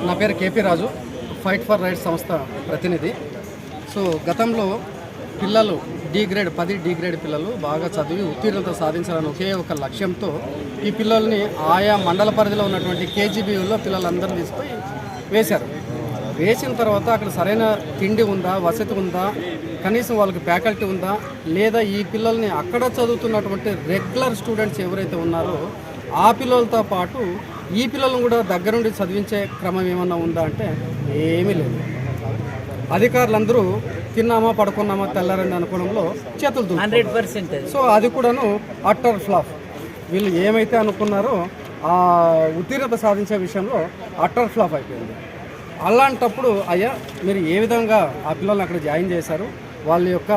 నా పేరు KP Raju, fight for rights సంస్థ ప్రతినిధి. సో గతంలో పిల్లలు డి గ్రేడ్ 10 డి గ్రేడ్ పిల్లలు బాగా చదివి ఉత్తీర్ణత సాధించాలని ఒకే ఒక లక్ష్యంతో ఈ పిల్లల్ని ఆయా మండల పరిధిలో ఉన్నటువంటి కేజీబీయూలో పిల్లలందరూ తీసుకొని వేశారు. వేసిన తర్వాత అక్కడ సరైన తిండి ఉందా, వసతి ఉందా, కనీసం వాళ్ళకి ఫ్యాకల్టీ ఉందా, లేదా ఈ పిల్లల్ని అక్కడ చదువుతున్నటువంటి రెగ్యులర్ స్టూడెంట్స్ ఎవరైతే ఉన్నారో ఆ పిల్లలతో పాటు ఈ పిల్లలను కూడా దగ్గరుండి చదివించే క్రమం ఏమన్నా ఉందా అంటే ఏమీ లేదు. అధికారులందరూ తిన్నామా పడుకున్నామా తెల్లారని అనుకోవడంలో చేతులు 100%. సో అది కూడాను అట్టర్ ఫ్లాప్. వీళ్ళు ఏమైతే అనుకున్నారో ఆ ఉత్తీర్ణత సాధించే విషయంలో అట్టర్ ఫ్లాప్ అయిపోయింది. అలాంటప్పుడు అయ్యా మీరు ఏ విధంగా ఆ పిల్లల్ని అక్కడ జాయిన్ చేశారు, వాళ్ళ యొక్క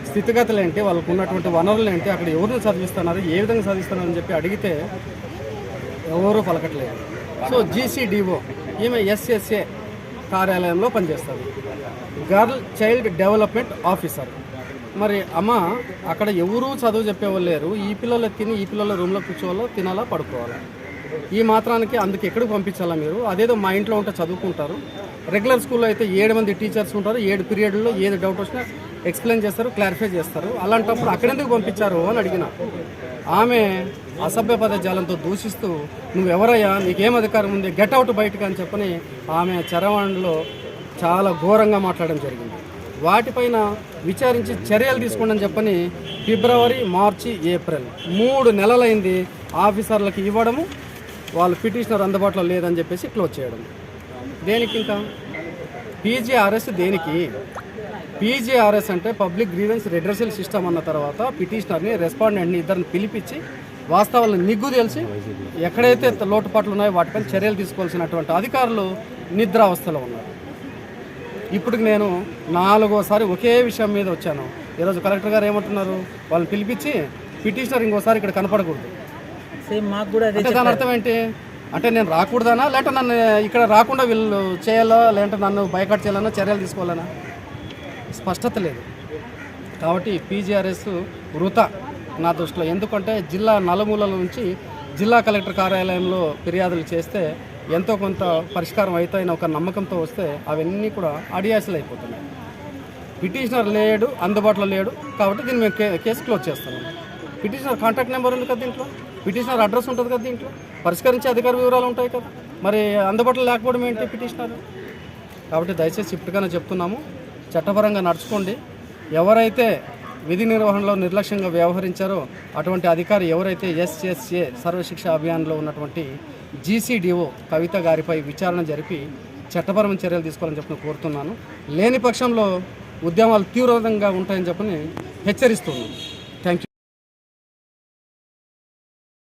స్థితిగతులు ఏంటి, వాళ్ళకు ఉన్నటువంటి వనరులు ఏంటి, అక్కడ ఎవరిని చదివిస్తున్నారు, ఏ విధంగా చదివిస్తున్నారు అని చెప్పి అడిగితే ఎవరూ పలకట్లేదు. సో జీసీడీఓ ఈమె ఎస్ఎస్ఏ కార్యాలయంలో పనిచేస్తారు, గర్ల్ చైల్డ్ డెవలప్మెంట్ ఆఫీసర్. మరి అమ్మ అక్కడ ఎవరూ చదువు చెప్పేవాళ్ళు లేరు, ఈ పిల్లలు తిని ఈ పిల్లల రూమ్లో కూర్చోవాలో తినాలా పడుకోవాలా, ఈ మాత్రానికి అందుకు ఎక్కడికి పంపించాలా మీరు? అదేదో మా ఇంట్లో ఉంటే చదువుకుంటారు. రెగ్యులర్ స్కూల్లో అయితే 7 మంది టీచర్స్ ఉంటారు, 7 పీరియడ్లో ఏది డౌట్ వచ్చినా ఎక్స్ప్లెయిన్ చేస్తారు, క్లారిఫై చేస్తారు. అలాంటప్పుడు అక్కడెందుకు పంపించారు అని అడిగిన ఆమె అసభ్య పదజాలంతో దూషిస్తూ నువ్వెవరయ్యా, నీకేం అధికారం ఉంది, గెట్ అవుట్ బయటకు అని చెప్పని ఆమె చరవాణిలో చాలా ఘోరంగా మాట్లాడడం జరిగింది. వాటిపైన విచారించి చర్యలు తీసుకోండి అని చెప్పని ఫిబ్రవరి, మార్చి, ఏప్రిల్ 3 నెలలైంది ఆఫీసర్లకు ఇవ్వడము, వాళ్ళు పిటిషనర్ అందుబాటులో లేదని చెప్పేసి క్లోజ్ చేయడం. దేనికి ఇంకా పీజీఆర్ఎస్ దేనికి? పీజీఆర్ఎస్ అంటే పబ్లిక్ గ్రీవెన్స్ రెడ్రెసల్ సిస్టమ్ అన్న తర్వాత పిటిషనర్ని రెస్పాండెంట్ని ఇద్దరిని పిలిపించి వాస్తవాలను నిగ్గు తెలిసి ఎక్కడైతే లోటుపాట్లు ఉన్నాయో వాటిపైన చర్యలు తీసుకోవాల్సినటువంటి అధికారులు నిద్రావస్థలో ఉన్నారు. ఇప్పటికి నేను 4వ ఒకే విషయం మీద వచ్చాను. ఈరోజు కలెక్టర్ గారు ఏమంటున్నారు, వాళ్ళని పిలిపించి పిటిషనర్ ఇంకోసారి ఇక్కడ కనపడకూడదు. మాకు కూడా అంటే దాని అర్థం ఏంటి అంటే నేను రాకూడదనా, లేదంటే నన్ను ఇక్కడ రాకుండా వీళ్ళు చేయాలా, లేదంటే నన్ను బైకాట్ చేయాలన్నా, చర్యలు తీసుకోవాలన్నా స్పష్టత లేదు. కాబట్టి పీజీఆర్ఎస్ వృథా నా దృష్టిలో. ఎందుకంటే జిల్లా నలుమూలల నుంచి జిల్లా కలెక్టర్ కార్యాలయంలో ఫిర్యాదులు చేస్తే ఎంతో కొంత పరిష్కారం అవుతాయని ఒక నమ్మకంతో వస్తే అవన్నీ కూడా అడియాసలు అయిపోతున్నాయి. పిటిషనర్ లేడు, అందుబాటులో లేడు, కాబట్టి దీన్ని మేము కేసు క్లోజ్ చేస్తున్నాం. పిటిషనర్ కాంటాక్ట్ నెంబర్ ఉంది కదా దీంట్లో, పిటిషనర్ అడ్రస్ ఉంటుంది కదా దీంట్లో, పరిష్కరించే అధికార వివరాలు ఉంటాయి కదా, మరి అందుబాటులో లేకపోవడం ఏంటి పిటిషనర్? కాబట్టి దయచేసి ఇప్పటికైనా చెప్తున్నాము, చట్టపరంగా నడుచుకోండి. ఎవరైతే విధి నిర్వహణలో నిర్లక్ష్యంగా వ్యవహరించారో అటువంటి అధికారి ఎవరైతే ఎస్ఎస్ఏ సర్వశిక్ష అభియాన్లో ఉన్నటువంటి జీసీడీఓ కవిత గారిపై విచారణ జరిపి చట్టపరమైన చర్యలు తీసుకోవాలని చెప్పి కోరుతున్నాను. లేని పక్షంలో ఉద్యమాలు తీవ్రంగా ఉంటాయని చెప్పని హెచ్చరిస్తున్నాను.